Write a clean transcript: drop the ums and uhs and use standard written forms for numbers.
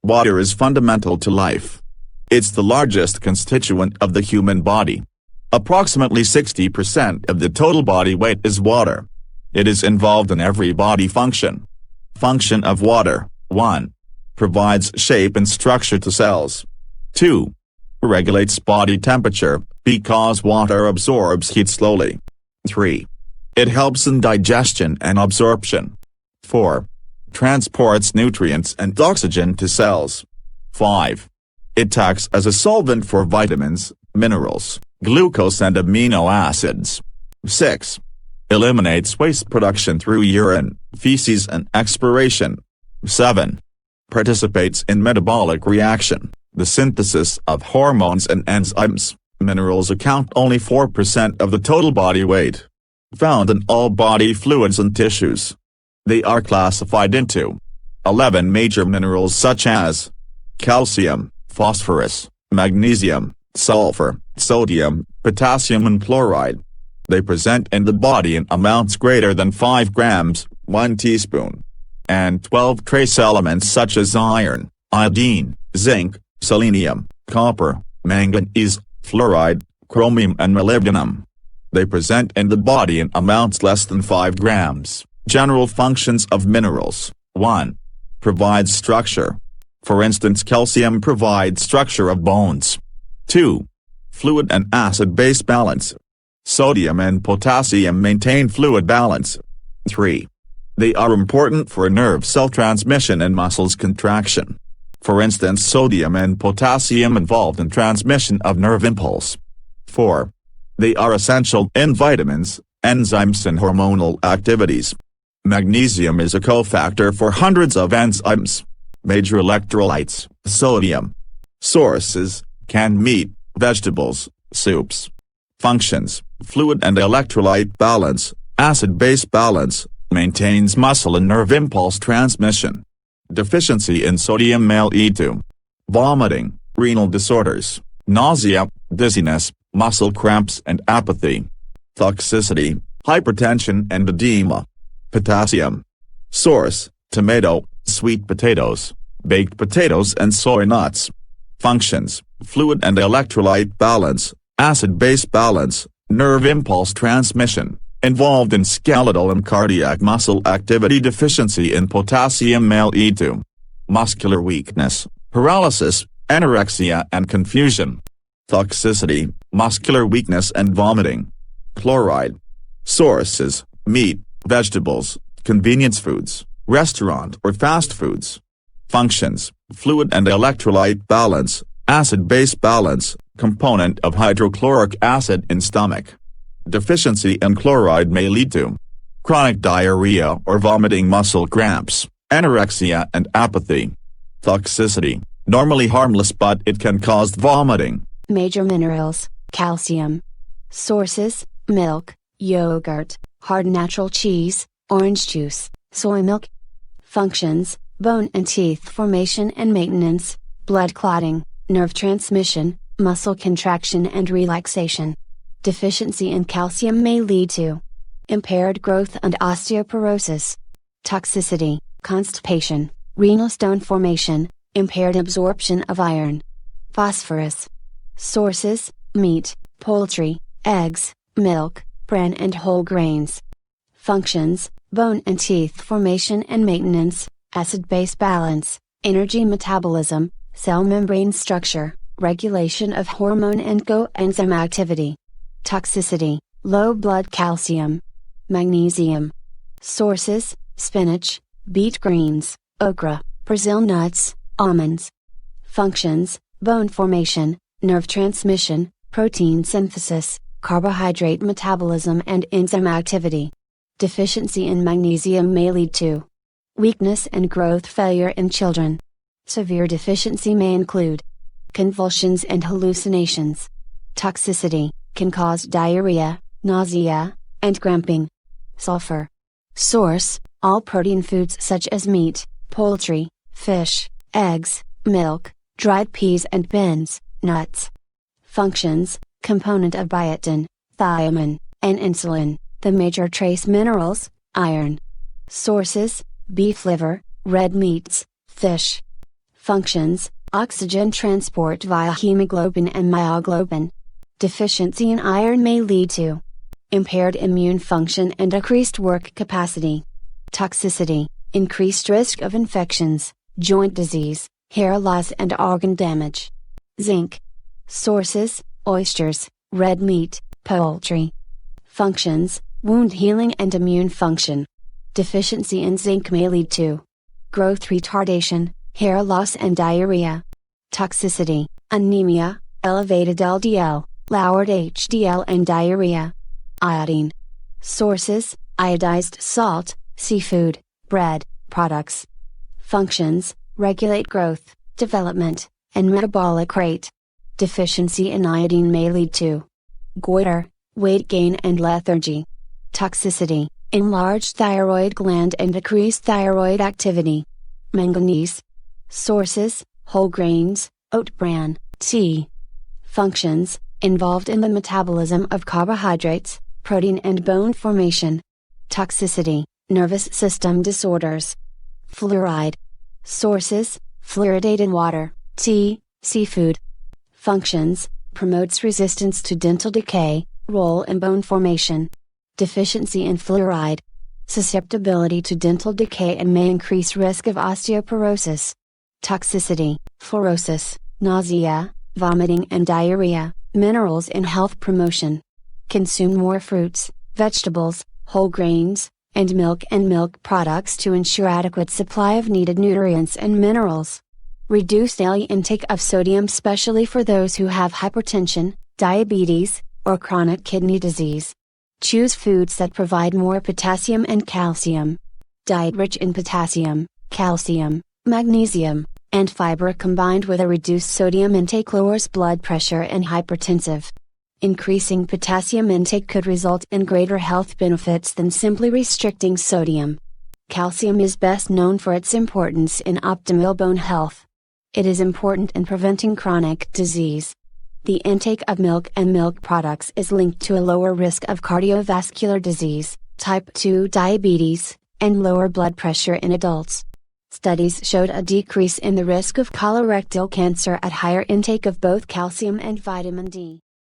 Water is fundamental to life. It's the largest constituent of the human body. Approximately 60% of the total body weight is water. It is involved in every body function. Function of water: 1. Provides shape and structure to cells. 2. Regulates body temperature, because water absorbs heat slowly. 3. It helps in digestion and absorption. 4. Transports nutrients and oxygen to cells. 5. It acts as a solvent for vitamins, minerals, glucose and amino acids. 6. Eliminates waste production through urine, feces and expiration. 7. Participates in metabolic reaction, the synthesis of hormones and enzymes. Minerals account only 4% of the total body weight. Found in all body fluids and tissues. They are classified into 11 major minerals such as calcium, phosphorus, magnesium, sulfur, sodium, potassium and chloride. They present in the body in amounts greater than 5 grams, 1 teaspoon. And 12 trace elements such as iron, iodine, zinc, selenium, copper, manganese, fluoride, chromium and molybdenum. They present in the body in amounts less than 5 grams. General functions of minerals: 1. Provides structure. For instance, calcium provides structure of bones. 2. Fluid and acid-base balance. Sodium and potassium maintain fluid balance. 3. They are important for nerve cell transmission and muscles contraction. For instance, sodium and potassium involved in transmission of nerve impulse. 4. They are essential in vitamins, enzymes and hormonal activities. Magnesium is a cofactor for hundreds of enzymes. Major electrolytes: sodium. Sources: canned meat, vegetables, soups. Functions: fluid and electrolyte balance, acid-base balance, maintains muscle and nerve impulse transmission. Deficiency in sodium may lead to vomiting, renal disorders, nausea, dizziness, muscle cramps and apathy. Toxicity: hypertension and edema. Potassium. Source: tomato, sweet potatoes, baked potatoes and soy nuts. Functions: fluid and electrolyte balance, acid-base balance, nerve impulse transmission. Involved in skeletal and cardiac muscle activity. Deficiency in potassium may lead to muscular weakness, paralysis, anorexia and confusion. Toxicity: muscular weakness and vomiting. Chloride. Sources: meat, vegetables, convenience foods, restaurant or fast foods. Functions: fluid and electrolyte balance, acid-base balance, component of hydrochloric acid in stomach. Deficiency in chloride may lead to chronic diarrhea or vomiting, muscle cramps, anorexia and apathy. Toxicity: normally harmless but it can cause vomiting. Major minerals: calcium. Sources: milk, yogurt, hard natural cheese, orange juice, soy milk. Functions: bone and teeth formation and maintenance, blood clotting, nerve transmission, muscle contraction and relaxation. Deficiency in calcium may lead to impaired growth and osteoporosis. Toxicity: constipation, renal stone formation, impaired absorption of iron. Phosphorus. Sources: meat, poultry, eggs, milk, bran and whole grains. Functions: bone and teeth formation and maintenance, acid-base balance, energy metabolism, cell membrane structure, regulation of hormone and coenzyme activity. Toxicity: low blood calcium. Magnesium. Sources: spinach, beet greens, okra, Brazil nuts, almonds. Functions: bone formation, nerve transmission, protein synthesis, carbohydrate metabolism and enzyme activity. Deficiency in magnesium may lead to weakness and growth failure in children. Severe deficiency may include convulsions and hallucinations. Toxicity can cause diarrhea, nausea, and cramping. Sulfur. Source: all protein foods such as meat, poultry, fish, eggs, milk, dried peas and beans, nuts. Functions: component of biotin, thiamine, and insulin, the major trace minerals, iron. Sources: beef liver, red meats, fish. Functions: oxygen transport via hemoglobin and myoglobin. Deficiency in iron may lead to impaired immune function and decreased work capacity. Toxicity: increased risk of infections, joint disease, hair loss and organ damage. Zinc. Sources: oysters, red meat, poultry. Functions: wound healing and immune function. Deficiency in zinc may lead to growth retardation, hair loss and diarrhea. Toxicity: anemia, elevated LDL, lowered HDL and diarrhea. Iodine. Sources: iodized salt, seafood, bread, products. Functions: regulate growth, development, and metabolic rate. Deficiency in iodine may lead to goiter, weight gain and lethargy. Toxicity: enlarged thyroid gland and decreased thyroid activity. Manganese. Sources: whole grains, oat bran, tea. Functions: involved in the metabolism of carbohydrates, protein and bone formation. Toxicity: nervous system disorders. Fluoride. Sources: fluoridated water, tea, seafood. Functions: promotes resistance to dental decay, roll and bone formation. Deficiency in fluoride: susceptibility to dental decay and may increase risk of osteoporosis. Toxicity: fluorosis, nausea, vomiting and diarrhea. Minerals in health promotion. Consume more fruits, vegetables, whole grains, and milk products to ensure adequate supply of needed nutrients and minerals. Reduce daily intake of sodium, especially for those who have hypertension, diabetes, or chronic kidney disease. Choose foods that provide more potassium and calcium. Diet rich in potassium, calcium, magnesium, and fiber combined with a reduced sodium intake lowers blood pressure and hypertensive. Increasing potassium intake could result in greater health benefits than simply restricting sodium. Calcium is best known for its importance in optimal bone health. It is important in preventing chronic disease. The intake of milk and milk products is linked to a lower risk of cardiovascular disease, type 2 diabetes, and lower blood pressure in adults. Studies showed a decrease in the risk of colorectal cancer at higher intake of both calcium and vitamin D.